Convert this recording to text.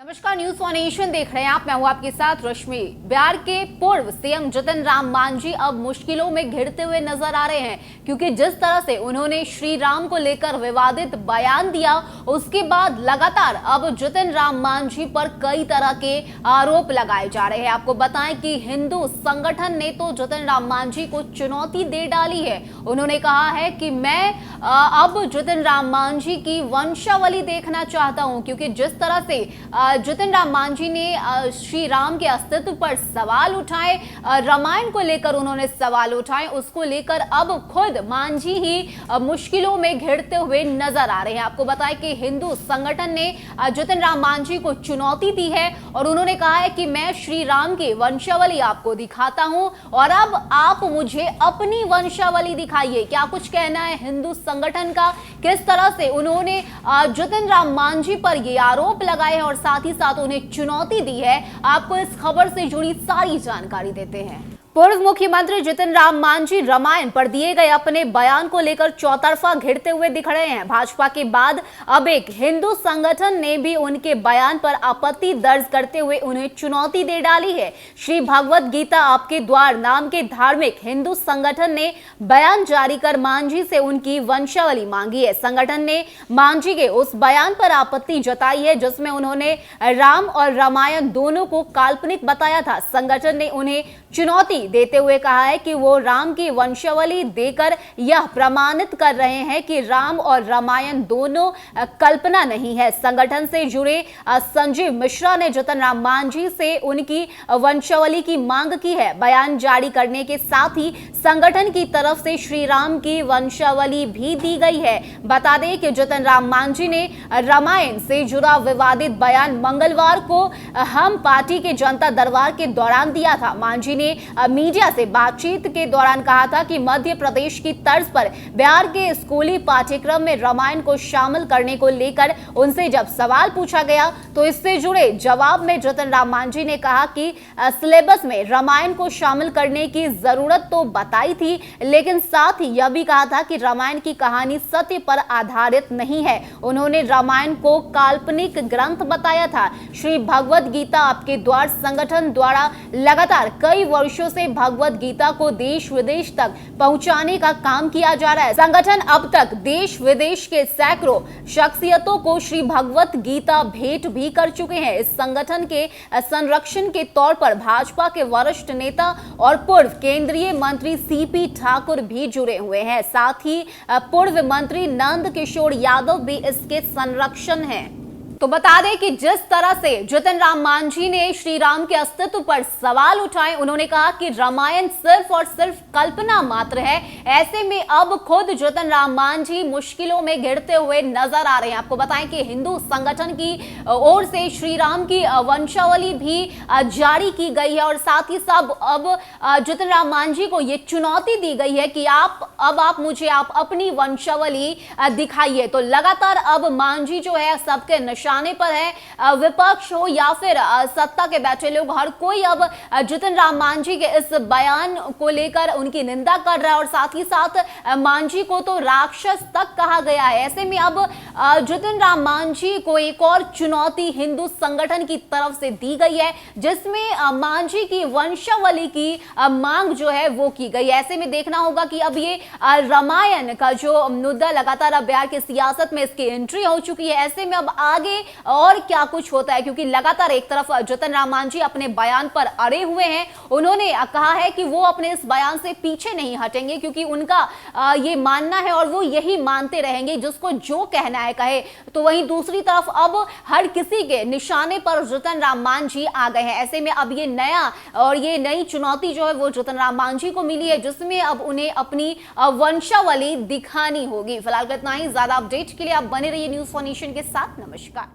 नमस्कार, news for nation देख रहे हैं आप। मैं हूं आपके साथ रश्मि। बिहार के पूर्व सीएम जीतन राम मांझी अब मुश्किलों में घिरते हुए नजर आ रहे हैं, क्योंकि जिस तरह से उन्होंने श्री राम को लेकर विवादित बयान दिया, उसके बाद लगातार अब जीतन राम मांझी पर कई तरह के आरोप लगाए जा रहे हैं। आपको बताएं कि हिंदू संगठन ने तो जीतन राम मांझी को चुनौती दे डाली है। उन्होंने कहा है कि मैं अब जीतन राम मांझी की वंशावली देखना चाहता हूं, क्योंकि जिस तरह से जीतन राम मांझी ने श्री राम के अस्तित्व पर सवाल उठाए, रामायण को लेकर उन्होंने सवाल उठाए, उसको लेकर अब खुद मांझी ही मुश्किलों में घिरते हुए नजर आ रहे हैं। आपको बताएं कि हिंदू संगठन ने जीतन राम मांझी को चुनौती दी है और उन्होंने कहा है कि मैं श्री राम की वंशावली आपको दिखाता हूं और अब आप मुझे अपनी वंशावली दिखाइए। क्या कुछ कहना है हिंदू संगठन का, किस तरह से उन्होंने जीतन राम मांझी पर ये आरोप लगाए हैं और साथ ही साथ उन्हें चुनौती दी है, आपको इस खबर से जुड़ी सारी जानकारी देते हैं। पूर्व मुख्यमंत्री जीतन राम मांझी रामायण पर दिए गए अपने बयान को लेकर चौतरफा घिरते हुए दिख रहे हैं। भाजपा के बाद अब एक हिंदू संगठन ने भी उनके बयान पर आपत्ति दर्ज करते हुए उन्हें चुनौती दे डाली है। श्री भगवत गीता आपके द्वार नाम के धार्मिक हिंदू संगठन ने बयान जारी कर मांझी से उनकी वंशावली मांगी है। संगठन ने मांझी के उस बयान पर आपत्ति जताई है जिसमें उन्होंने राम और रामायण दोनों को काल्पनिक बताया था। संगठन ने उन्हें चुनौती देते हुए कहा है कि वो राम की वंशावली देकर यह प्रमाणित कर रहे हैं कि राम और रामायण दोनों कल्पना नहीं है। संगठन से जुड़े संजीव मिश्रा ने जीतन राम मांझी से उनकी वंशावली की मांग की है। बयान जारी करने के साथ ही संगठन की तरफ से श्री राम की वंशावली भी दी गई है। बता दें कि जीतन राम मांझी ने रामायण से जुड़ा विवादित बयान मंगलवार को हम पार्टी के जनता दरबार के दौरान दिया था। मांझी ने मीडिया से बातचीत के दौरान कहा था कि मध्य प्रदेश की तर्ज पर बिहार के स्कूली पाठ्यक्रम में रामायण को शामिल करने को लेकर उनसे जब सवाल पूछा गया तो इससे जुड़े जवाब में जीतन राम मांझी ने कहा कि सिलेबस में रामायण को शामिल करने की जरूरत तो बताई थी, लेकिन साथ ही यह भी कहा था कि रामायण की कहानी सत्य पर आधारित नहीं है। उन्होंने रामायण को काल्पनिक ग्रंथ बताया था। श्री भगवत गीता आपके द्वार संगठन द्वारा लगातार कई वर्षों से भगवत गीता को देश विदेश तक पहुंचाने का काम किया जा रहा है। संगठन अब तक देश विदेश के सैकड़ों शख्सियतों को श्री भगवत गीता भेंट भी कर चुके हैं। इस संगठन के संरक्षण के तौर पर भाजपा के वरिष्ठ नेता और पूर्व केंद्रीय मंत्री सीपी ठाकुर भी जुड़े हुए हैं। साथ ही पूर्व मंत्री नंद किशोर यादव भी इसके संरक्षण हैं। तो बता दें कि जिस तरह से जीतन राम मांझी ने श्री राम के अस्तित्व पर सवाल उठाए, उन्होंने कहा कि रामायण सिर्फ और सिर्फ कल्पना मात्र है। ऐसे में अब खुद जीतन राम मांझी मुश्किलों में घिरते हुए नजर आ रहे हैं। आपको बताएं कि हिंदू संगठन की ओर से श्री राम की वंशावली भी जारी की गई है और साथ ही साथ अब जीतन राम मांझी को यह चुनौती दी गई है कि आप मुझे अपनी वंशावली दिखाइए। तो लगातार अब मांझी जो है सबके निशाने पर है। विपक्ष हो या फिर सत्ता के बैठे लोग, हर कोई अब जीतन राम मांझी के इस बयान को लेकर उनकी निंदा कर रहा है और साथ ही साथ मांझी को तो राक्षस तक कहा गया है। ऐसे में अब जीतन राम मांझी को एक और चुनौती हिंदू संगठन की तरफ से दी गई है, जिसमें मांझी की वंशावली की मांग जो है वो की गई। ऐसे में देखना होगा कि अब ये रामायण का जो मुद्दा लगातार अब बिहार की सियासत में इसकी एंट्री हो चुकी है। ऐसे में अब आगे और क्या कुछ होता है, क्योंकि लगातार एक तरफ जीतन राम मांझी अपने बयान पर अड़े हुए हैं। उन्होंने कहा है कि वो अपने इस बयान से पीछे नहीं हटेंगे, क्योंकि उनका ये मानना है और वो यही मानते रहेंगे, जिसको जो कहना है कहे। तो वहीं दूसरी तरफ अब हर किसी के निशाने पर जीतन राम मांझी आ गए हैं। ऐसे में अब ये नया और ये नई चुनौती जो है वो जीतन राम मांझी को मिली है, जिसमें अब उन्हें अपनी वंशावली दिखानी होगी। फिलहाल इतना ही। ज्यादा अपडेट के लिए आप बने रहिए न्यूज फॉर नेशन के साथ। नमस्कार।